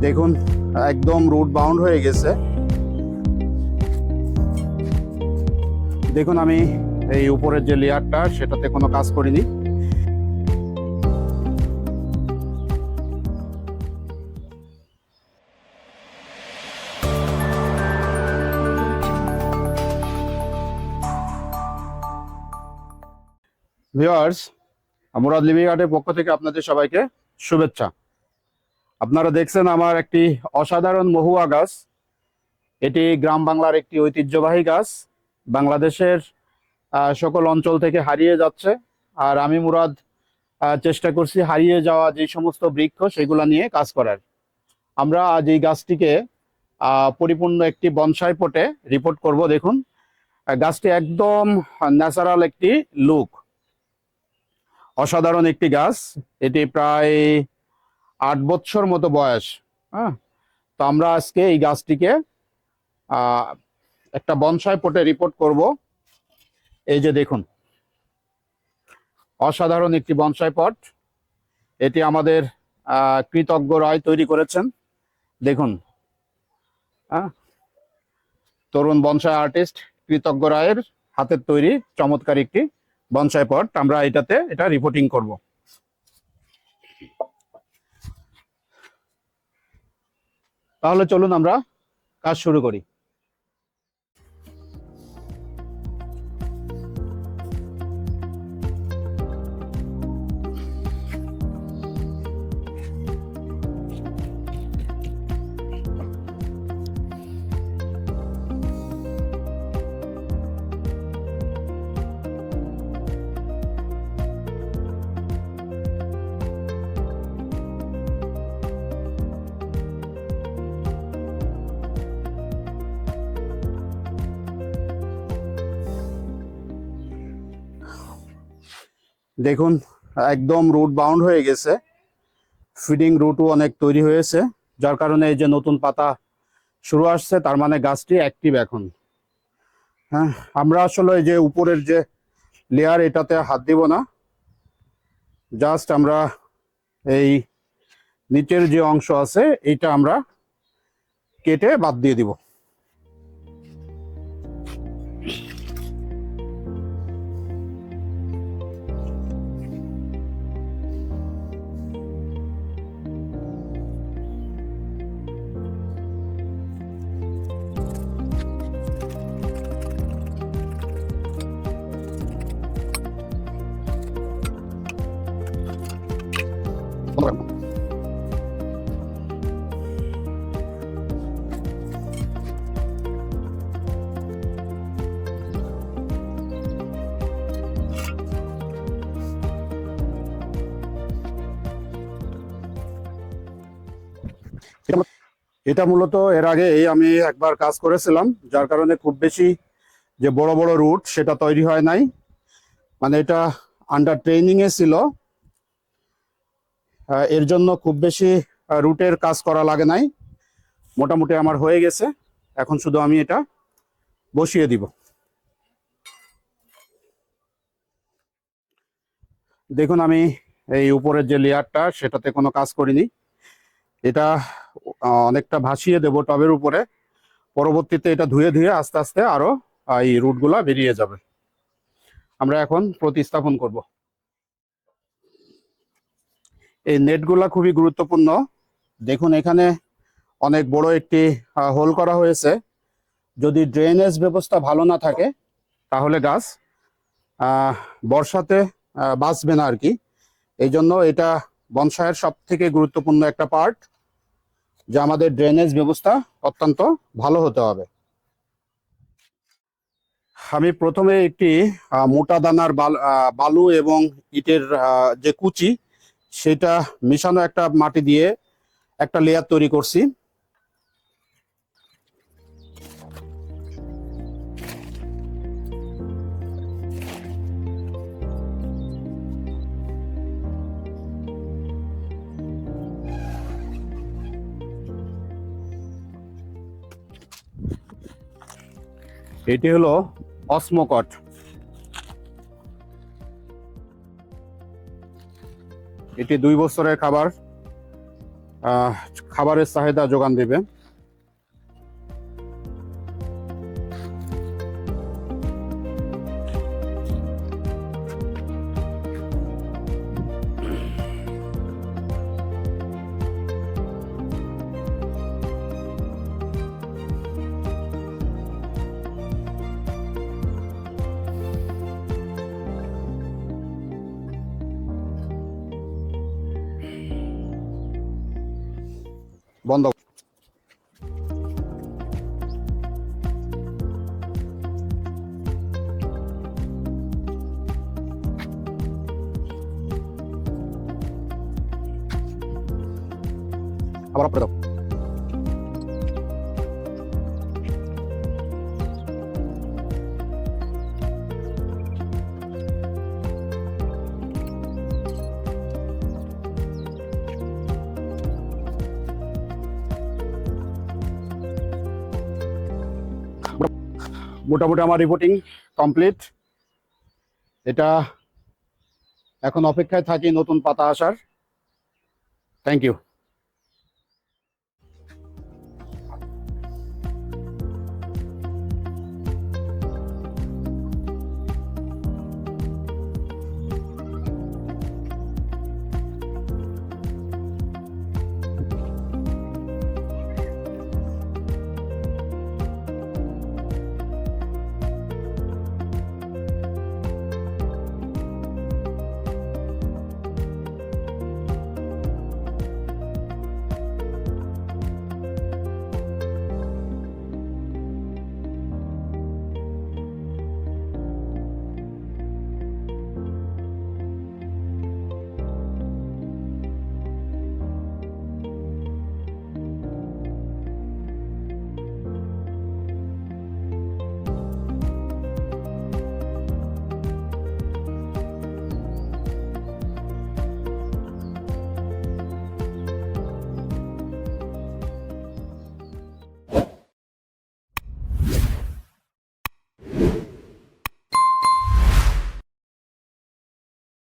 দেখুন একদম root bound হয়ে গেছে। দেখুন আমি এই উপরের যে লেয়ারটা সেটাতে কোনো কাজ করিনি। ভিউয়ার্স, মুরাদ লিভিং আর্টের পক্ষ থেকে আপনাদের সবাইকে শুভেচ্ছা। আপনারা দেখছেন আমার একটি অসাধারণ মহুয়া গাছ। এটি গ্রাম বাংলার একটি ঐতিহ্যবাহী গাছ, বাংলাদেশের সকল অঞ্চল থেকে হারিয়ে যাচ্ছে। আর আমি মুরাদ চেষ্টা করছি হারিয়ে যাওয়া যে সমস্ত বৃক্ষ সেগুলো নিয়ে কাজ করার। আমরা আজ এই গাছটিকে পরিপূর্ণ একটি বনসাই পটে রিপোর্ট করব। দেখুন গাছটি একদম ন্যাচারাল একটি লুক, অসাধারণ একটি গাছ। এটি প্রায় 8 বছর মতো বয়স। হ্যাঁ, তো আমরা আজকে এই গাছটিকে একটা বনসাই পটে রিপোর্ট করব। এই যে দেখুন, অসাধারণ একটি বনসাই পট। এটি আমাদের কৃতজ্ঞ রায় তৈরি করেছেন। দেখুন, তরুণ বনসাই আর্টিস্ট কৃতজ্ঞ রায়ের হাতের তৈরি চমৎকার একটি বনসাই পট। আমরা এটা রিপোর্টিং করব। তাহলে চলুন আমরা কাজ শুরু করি। দেখুন একদম রুট বাউন্ড হয়ে গেছে, ফিডিং রুটও অনেক তৈরি হয়েছে, যার কারণে এই যে নতুন পাতা শুরু আসছে, তার মানে গাছটি অ্যাক্টিভ এখন। হ্যাঁ, আমরা আসলে এই যে উপরের যে লেয়ার এটাতে হাত দিব না, জাস্ট আমরা এই নিচের যে অংশ আছে এইটা আমরা কেটে বাদ দিয়ে দিব। এটা মূলত এর আগে আমি একবার কাজ করেছিলাম, যার কারণে খুব বেশি যে বড় বড় রুট সেটা তৈরি হয় নাই। মানে এটা আন্ডার ট্রেনিং এ ছিল, এর জন্য খুব বেশি রুটের কাজ করা লাগে নাই। মোটামুটি আমার হয়ে গেছে, এখন শুধু আমি এটা বসিয়ে দিব। দেখুন আমি এই উপরের যে লেয়ারটা সেটাতে কোনো কাজ করিনি। এটা অনেকটা ভাসিয়ে দেব টবের উপরে, পরবর্তীতে এটা ধুয়ে ধুয়ে আস্তে আস্তে আরো এই রুটগুলা বেরিয়ে যাবে। আমরা এখন প্রতিস্থাপন করব। এই নেটগুলা খুবই গুরুত্বপূর্ণ। দেখুন এখানে অনেক বড় একটি হোল করা হয়েছে। যদি ড্রেনেজ ব্যবস্থা ভালো না থাকে তাহলে গাছ বর্ষাতে বাঁচবে না আর কি। এই জন্য এটা বনসাইয়ের সব থেকে গুরুত্বপূর্ণ একটা পার্ট, যে আমাদের ড্রেনেজ ব্যবস্থা অত্যন্ত ভালো হতে হবে। আমি প্রথমে একটি মোটা দানার বালু এবং ইটের যে কুচি সেটা মিশানো একটা মাটি দিয়ে একটা লেয়ার তৈরি করছি। এটি হলো অসমোকট। এটি 2 বছরের খাবার। আহ, খাবারের চাহিদা যোগান দেবে। বন্ধ। আবার অফ করে দাও। মোটামুটি আমার রিপোর্টিং কমপ্লিট। এটা এখন অপেক্ষায় থাকি নতুন পাতা আসার। Thank you.